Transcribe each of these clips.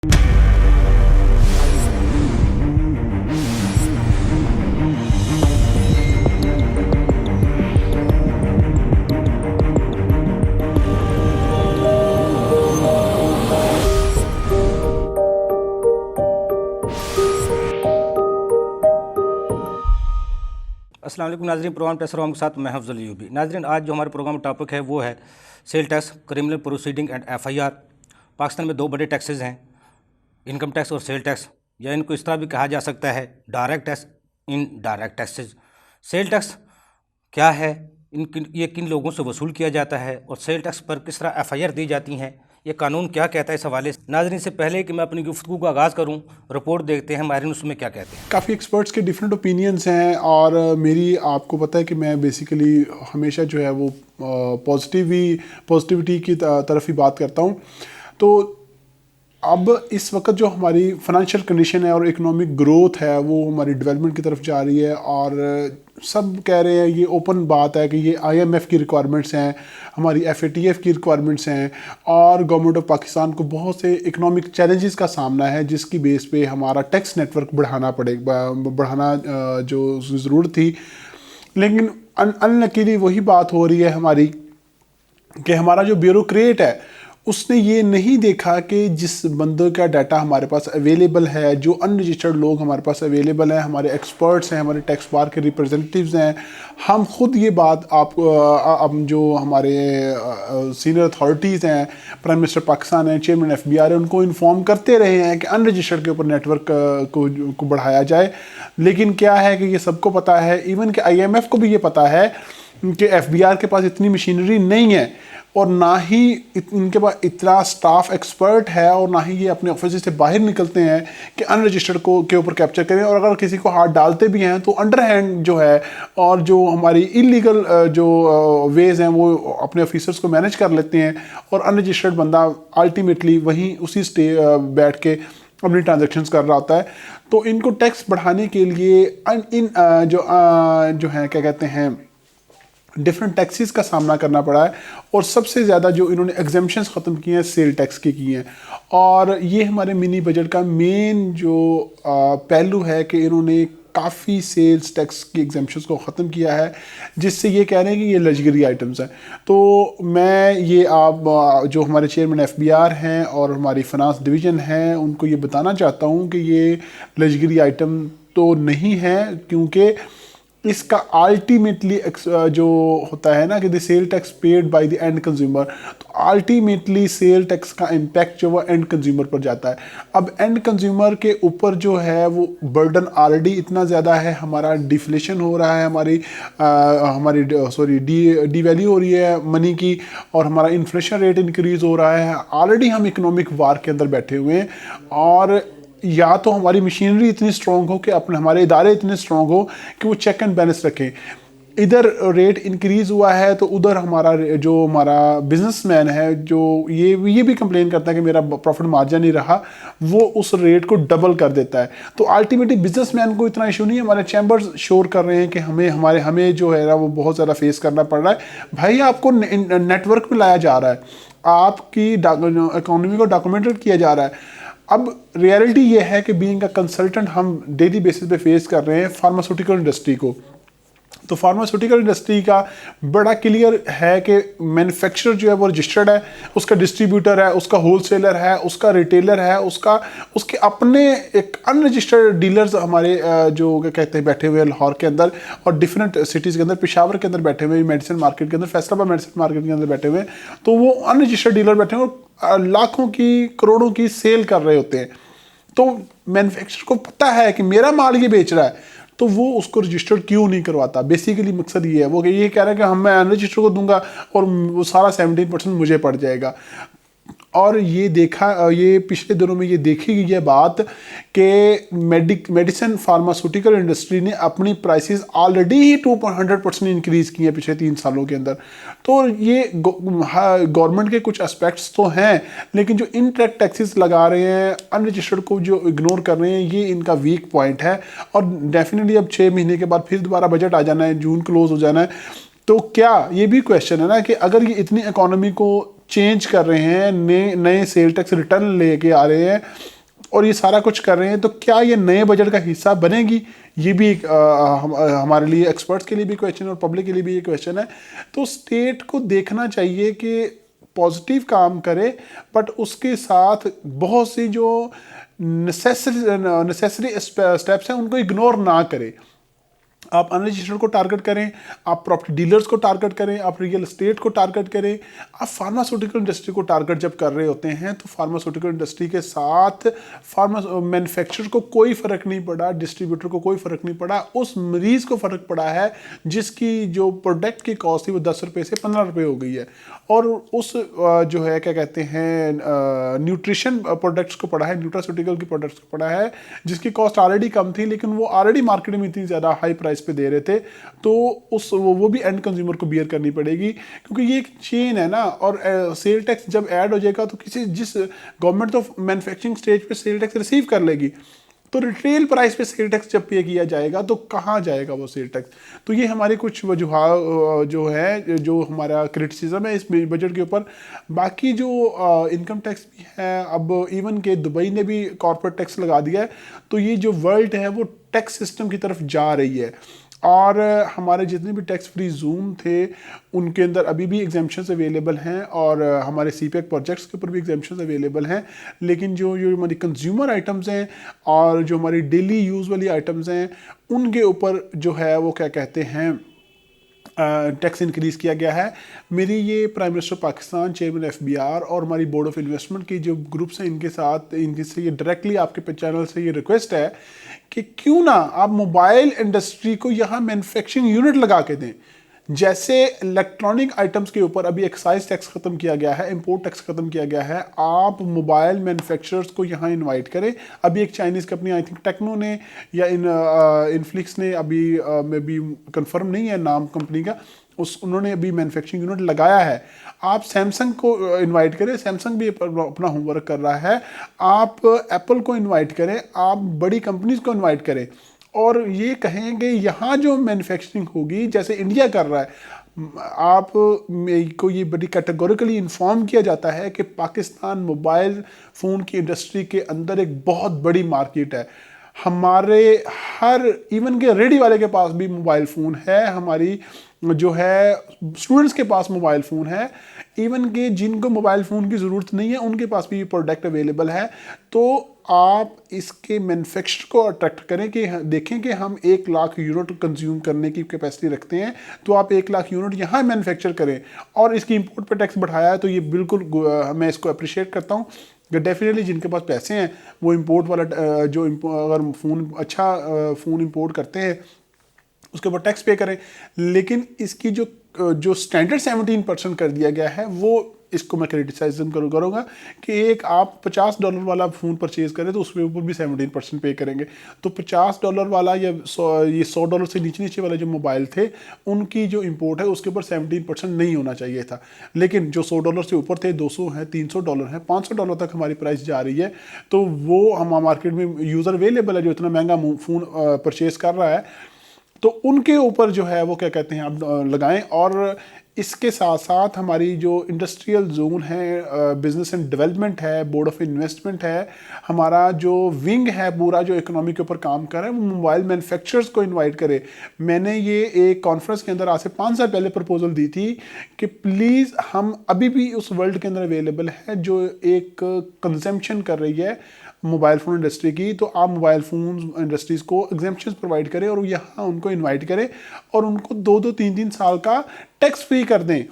अस्सलाम वालेकुम नाज़रीन, प्रोग्राम टेस्ट के साथ मैं अफजल यूबी। नाज़रीन, आज जो हमारे प्रोग्राम का टॉपिक है वो है sale tax, criminal proceeding and FIR. Pakistan में दो बड़े टैक्सेस हैं, इनकम टैक्स और सेल टैक्स, या इनको इस तरह भी कहा जा सकता है direct tax, indirect taxes. Sale tax क्या है, ये किन लोगों से वसूल किया जाता है, और सेल टैक्स पर किस तरह एफआईआर दी जाती हैं, ये कानून क्या कहता है इस हवाले से। नाज़रीन, से पहले कि मैं अपनी गुफ्तगू का आगाज़ करूँ, रिपोर्ट देखते हैं माहिरीन उसमें क्या कहते हैं। काफ़ी एक्सपर्ट्स के डिफरेंट ओपिनियंस हैं, और मेरी आपको पता है कि मैं बेसिकली हमेशा जो है वो पॉजिटिविटी की तरफ ही बात करता हूँ। तो अब इस वक्त जो हमारी फाइनेंशियल कंडीशन है और इकोनॉमिक ग्रोथ है वो हमारी डेवलपमेंट की तरफ जा रही है, और सब कह रहे हैं, ये ओपन बात है कि ये आईएमएफ की रिक्वायरमेंट्स हैं, हमारी एफएटीएफ की रिक्वायरमेंट्स हैं, और गवर्नमेंट ऑफ पाकिस्तान को बहुत से इकोनॉमिक चैलेंजेस का सामना है, जिसकी बेस पे हमारा टैक्स नेटवर्क बढ़ाना जो ज़रूरत थी। लेकिन अनलकीली वही बात हो रही है हमारी कि हमारा जो ब्यूरोक्रेट है उसने ये नहीं देखा कि जिस बंदे का डाटा हमारे पास अवेलेबल है, जो अनरजिस्टर्ड लोग हमारे पास अवेलेबल हैं, हमारे एक्सपर्ट्स हैं, हमारे टैक्स बार के रिप्रेजेंटेटिव्स हैं, हम खुद ये बात अब जो हमारे सीनियर अथॉरिटीज़ हैं, प्राइम मिनिस्टर पाकिस्तान हैं, चेयरमैन एफबीआर है, उनको इन्फॉर्म करते रहे हैं कि अनरजिस्टर्ड के ऊपर नेटवर्क को बढ़ाया जाए। लेकिन क्या है कि ये सबको पता है, इवन कि आईएमएफ को भी ये पता है कि एफबीआर के पास इतनी मशीनरी नहीं है, और ना ही इनके पास इतना स्टाफ एक्सपर्ट है, और ना ही ये अपने ऑफिस से बाहर निकलते हैं कि अनरजिस्टर्ड के ऊपर कैप्चर करें। और अगर किसी को हाथ डालते भी हैं तो अंडर हैंड जो है, और जो हमारी इलीगल जो वेज हैं वो अपने ऑफिसर्स को मैनेज कर लेते हैं, और अनरजिस्टर्ड बंदा अल्टीमेटली वहीं उसी बैठ के अपनी ट्रांजेक्शन्स कर रहा होता है। तो इनको टैक्स बढ़ाने के लिए जो है क्या कहते हैं, डिफरेंट टैक्सेस का सामना करना पड़ा है, और सबसे ज़्यादा जो इन्होंने एग्जेम्पशंस ख़त्म किए हैं सेल टैक्स की हैं। और ये हमारे मिनी बजट का मेन जो पहलू है कि इन्होंने काफ़ी सेल्स टैक्स की एग्जेम्पशंस को ख़त्म किया है, जिससे ये कह रहे हैं कि ये लग्जरी आइटम्स हैं। तो मैं ये आप जो हमारे चेयरमैन एफबीआर हैं और हमारी फाइनेंस डिवीज़न है उनको ये बताना चाहता हूँ कि ये लग्जरी आइटम तो नहीं है, क्योंकि इसका अल्टीमेटली जो होता है ना कि the sale tax paid by the end consumer, तो अल्टीमेटली सेल टैक्स का इम्पैक्ट जो वो एंड कंज्यूमर पर जाता है। अब एंड कंज्यूमर के ऊपर जो है वो बर्डन ऑलरेडी इतना ज़्यादा है, हमारा डिफ्लेशन हो रहा है, हमारी डीवैल्यू हो रही है मनी की, और हमारा इन्फ्लेशन रेट इंक्रीज़ हो रहा है। ऑलरेडी हम इकोनॉमिक वार के अंदर बैठे हुए हैं, और या तो हमारी मशीनरी इतनी स्ट्रॉन्ग हो कि अपने इदारे इतने स्ट्रॉन्ग हो कि वो चेक एंड बैलेंस रखें। इधर रेट इंक्रीज़ हुआ है तो उधर हमारा बिजनेसमैन है जो ये भी कंप्लेन करता है कि मेरा प्रॉफिट मार्जिन नहीं रहा, वो उस रेट को डबल कर देता है। तो अल्टीमेटली बिजनेसमैन को इतना इशू नहीं है। हमारे चैम्बर्स शोर कर रहे हैं कि हमें जो है ना वो बहुत ज़्यादा फेस करना पड़ रहा है। भाई, आपको नेटवर्क में लाया जा रहा है, आपकी इकोनॉमी को डॉक्यूमेंटेड किया जा रहा है। अब रियलिटी ये है कि बीइंग अ कंसल्टेंट हम डेली बेसिस पे फेस कर रहे हैं फार्मास्यूटिकल इंडस्ट्री को। तो फार्मास्यूटिकल इंडस्ट्री का बड़ा क्लियर है कि मैन्युफैक्चरर जो है वो रजिस्टर्ड है, उसका डिस्ट्रीब्यूटर है, उसका होलसेलर है, उसका रिटेलर है, उसके अपने एक अनरजिस्टर्ड डीलर्स हमारे जो कहते हैं बैठे हुए हैं लाहौर के अंदर और डिफरेंट सिटीज़ के अंदर, पेशावर के अंदर बैठे हुए, मेडिसिन मार्केट के अंदर, फैसलाबाद मेडिसिन मार्केट के अंदर बैठे हुए हैं। तो वो अनरजिस्टर्ड डीलर बैठे हुए और लाखों की करोड़ों की सेल कर रहे होते हैं। तो मैन्युफैक्चरर को पता है कि मेरा माल ये बेच रहा है, तो वो उसको रजिस्टर्ड क्यों नहीं करवाता। बेसिकली मकसद ये है, वो ये कह रहा है कि मैं अनरजिस्टर्ड को दूंगा और वो सारा 17% मुझे पड़ जाएगा। और ये पिछले दिनों में ये देखी गई है बात कि मेडिसिन फार्मास्यूटिकल इंडस्ट्री ने अपनी प्राइसेस ऑलरेडी ही 200% इंक्रीज़ की हैं पिछले 3 सालों के अंदर। तो ये गवर्नमेंट के कुछ एस्पेक्ट्स तो हैं, लेकिन जो इनडायरेक्ट टैक्सेस लगा रहे हैं, अनरजिस्टर्ड को जो इग्नोर कर रहे हैं, ये इनका वीक पॉइंट है। और डेफिनेटली अब 6 महीने के बाद फिर दोबारा बजट आ जाना है, जून क्लोज हो जाना है। तो क्या ये भी क्वेश्चन है ना कि अगर ये इतनी इकोनॉमी को चेंज कर रहे हैं, नए नए सेल टैक्स रिटर्न लेके आ रहे हैं और ये सारा कुछ कर रहे हैं, तो क्या ये नए बजट का हिस्सा बनेगी? ये भी एक हमारे लिए, एक्सपर्ट्स के लिए भी क्वेश्चन है और पब्लिक के लिए भी ये क्वेश्चन है। तो स्टेट को देखना चाहिए कि पॉजिटिव काम करे, बट उसके साथ बहुत सी जो नेसेसरी स्टेप्स हैं उनको इग्नोर ना करे। आप अनरजिस्टर्ड को टारगेट करें, आप प्रॉपर्टी डीलर्स को टारगेट करें, आप रियल एस्टेट को टारगेट करें, आप फार्मास्यूटिकल इंडस्ट्री को टारगेट जब कर रहे होते हैं तो फार्मास्यूटिकल इंडस्ट्री के साथ मैन्युफैक्चरर को कोई फ़र्क नहीं पड़ा, डिस्ट्रीब्यूटर को कोई फ़र्क नहीं पड़ा, उस मरीज़ को फ़र्क पड़ा है जिसकी जो प्रोडक्ट की कॉस्ट थी वो 10 रुपये से 15 रुपये हो गई है। और उस जो है क्या कहते हैं न्यूट्रिशन प्रोडक्ट्स को पड़ा है, न्यूट्रास्यूटिकल की प्रोडक्ट्स को पड़ा है जिसकी कॉस्ट ऑलरेडी कम थी, लेकिन वो ऑलरेडी मार्केट में इतनी ज़्यादा हाई प्राइस पे दे रहे थे, तो वो भी एंड कंज्यूमर को बियर करनी पड़ेगी, क्योंकि ये एक चेन है ना। और सेल टैक्स जब ऐड हो जाएगा तो जिस गवर्नमेंट तो मैन्युफैक्चरिंग स्टेज पे सेल टैक्स रिसीव कर लेगी, तो रिटेल प्राइस पे सेल टैक्स जब पे किया जाएगा तो कहाँ जाएगा वो सेल टैक्स? तो ये हमारी कुछ वजूहात जो है, जो हमारा क्रिटिसिज्म है इस बजट के ऊपर। बाकी जो इनकम टैक्स भी है, अब इवन के दुबई ने भी कॉर्पोरेट टैक्स लगा दिया है, तो ये जो वर्ल्ड है वो टैक्स सिस्टम की तरफ जा रही है। और हमारे जितने भी टैक्स फ्री जोन थे उनके अंदर अभी भी एग्जाम्पशंस अवेलेबल हैं, और हमारे सीपैक प्रोजेक्ट्स के ऊपर भी एग्जाम्पशंस अवेलेबल हैं। लेकिन जो हमारी कंज्यूमर आइटम्स हैं और जो हमारी डेली यूज़ वाली आइटम्स हैं उनके ऊपर जो है वो क्या कहते हैं टैक्स इंक्रीज़ किया गया है। मेरी ये prime minister Pakistan, chairman FBR और हमारी बोर्ड ऑफ इन्वेस्टमेंट की जो ग्रुप्स हैं इनके साथ, इनके से ये डायरेक्टली आपके चैनल से ये रिक्वेस्ट है कि क्यों ना आप मोबाइल इंडस्ट्री को यहाँ मैन्युफैक्चरिंग यूनिट लगा के दें। जैसे इलेक्ट्रॉनिक आइटम्स के ऊपर अभी एक्साइज टैक्स खत्म किया गया है, इंपोर्ट टैक्स खत्म किया गया है, आप मोबाइल मैन्युफैक्चरर्स को यहाँ इनवाइट करें। अभी एक Chinese company, I think Tecno ने या इनफ्लिक्स ने, अभी में भी कंफर्म नहीं है नाम कंपनी का, उन्होंने अभी मैन्युफैक्चरिंग यूनिट लगाया है। आप सैमसंग को इनवाइट करें, सैमसंग भी अपना होमवर्क कर रहा है। आप एप्पल को इनवाइट करें, आप बड़ी कंपनीज को इनवाइट करें और ये कहेंगे यहाँ जो मैन्युफैक्चरिंग होगी जैसे इंडिया कर रहा है। आप को ये बड़ी कैटेगोरिकली इन्फॉर्म किया जाता है कि पाकिस्तान मोबाइल फ़ोन की इंडस्ट्री के अंदर एक बहुत बड़ी मार्केट है। हमारे हर इवन के रेडी वाले के पास भी मोबाइल फ़ोन है, हमारी जो है स्टूडेंट्स के पास मोबाइल फ़ोन है, इवन के जिनको मोबाइल फ़ोन की ज़रूरत नहीं है उनके पास भी ये प्रोडक्ट अवेलेबल है। तो आप इसके मैन्युफैक्चर को अट्रैक्ट करें कि देखें कि हम 1 लाख यूनिट कंज्यूम करने की कैपेसिटी रखते हैं, तो आप 1 लाख यूनिट यहाँ मैन्युफैक्चर करें। और इसकी इंपोर्ट पे टैक्स बढ़ाया है तो ये बिल्कुल मैं इसको अप्रिशिएट करता हूँ कि डेफिनेटली जिनके पास पैसे हैं वो इंपोर्ट वाला जो अगर फ़ोन अच्छा फ़ोन इंपोर्ट करते हैं उसके ऊपर टैक्स पे करें। लेकिन इसकी जो स्टैंडर्ड 17% कर दिया गया है वो इसको मैं क्रिटिसाइज्म करूँगा कि एक आप $50 वाला फ़ोन परचेज़ करें तो उसके ऊपर भी 17% पे करेंगे। तो $50 वाला या ये $100 से नीचे वाले जो मोबाइल थे उनकी जो इंपोर्ट है उसके ऊपर 17% नहीं होना चाहिए था। लेकिन जो $100 से ऊपर थे, 200 है, $300 है, $500 तक हमारी प्राइस जा रही है। तो वो हम मार्केट में यूज़र अवेलेबल है जो इतना महंगा फ़ोन परचेज़ कर रहा है, तो उनके ऊपर जो है वो क्या कहते हैं आप लगाएं। और इसके साथ साथ हमारी जो इंडस्ट्रियल जोन है, बिजनेस एंड डेवलपमेंट है, बोर्ड ऑफ इन्वेस्टमेंट है, हमारा जो विंग है पूरा जो इकोनॉमी के ऊपर काम कर रहा है, वो मोबाइल मैन्युफैक्चरर्स को इनवाइट करे। मैंने ये एक कॉन्फ्रेंस के अंदर आज से 5 साल पहले प्रपोजल दी थी कि प्लीज़ हम अभी भी उस वर्ल्ड के अंदर अवेलेबल है जो एक कंजम्पशन कर रही है मोबाइल फ़ोन इंडस्ट्री की, तो आप मोबाइल फ़ोन इंडस्ट्रीज़ को एग्जेम्पशंस प्रोवाइड करें और यहाँ उनको इनवाइट करें और उनको 2-2, 3-3 साल का टैक्स फ्री कर दें।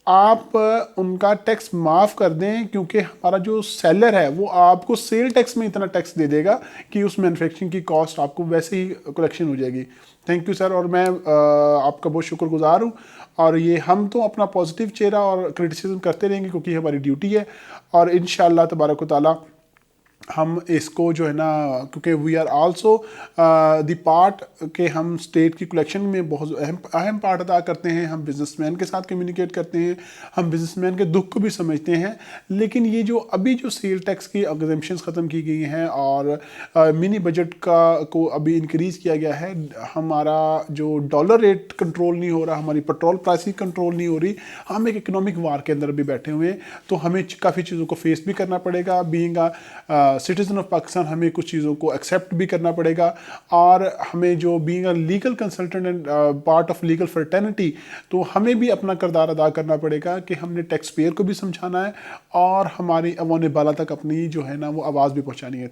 आप उनका टैक्स माफ़ कर दें, क्योंकि हमारा जो सेलर है वो आपको सेल टैक्स में इतना टैक्स दे देगा कि उस मैन्युफैक्चरिंग की कॉस्ट आपको वैसे ही कलेक्शन हो जाएगी। थैंक यू सर, और मैं आपका बहुत शुक्रगुजार हूँ। और ये हम तो अपना पॉजिटिव चेहरा और क्रिटिसिज्म करते रहेंगे क्योंकि हमारी ड्यूटी है, और इंशाअल्लाह तबारक व तआला हम इसको जो है ना, क्योंकि we are also the part के हम स्टेट की कलेक्शन में बहुत अहम पार्ट अदा करते हैं। हम बिजनेसमैन के साथ कम्युनिकेट करते हैं, हम बिजनेसमैन के दुख को भी समझते हैं। लेकिन ये जो अभी जो सेल टैक्स की एग्जम्पशंस ख़त्म की गई हैं और मिनी बजट को अभी इंक्रीज़ किया गया है, हमारा जो डॉलर रेट कंट्रोल नहीं हो रहा, हमारी पेट्रोल प्राइसिंग कंट्रोल नहीं हो रही, हम एक इकोनॉमिक वार के अंदर भी बैठे हुए हैं। तो हमें काफ़ी चीज़ों को फेस भी करना पड़ेगा। बीइंग सिटीजन ऑफ पाकिस्तान हमें कुछ चीज़ों को एक्सेप्ट भी करना पड़ेगा, और हमें जो being a legal consultant and part of legal fraternity, तो हमें भी अपना किरदार अदा करना पड़ेगा कि हमने टैक्स पेयर को भी समझाना है और हमारी अवान बाला तक अपनी जो है ना वो आवाज़ भी पहुँचानी है।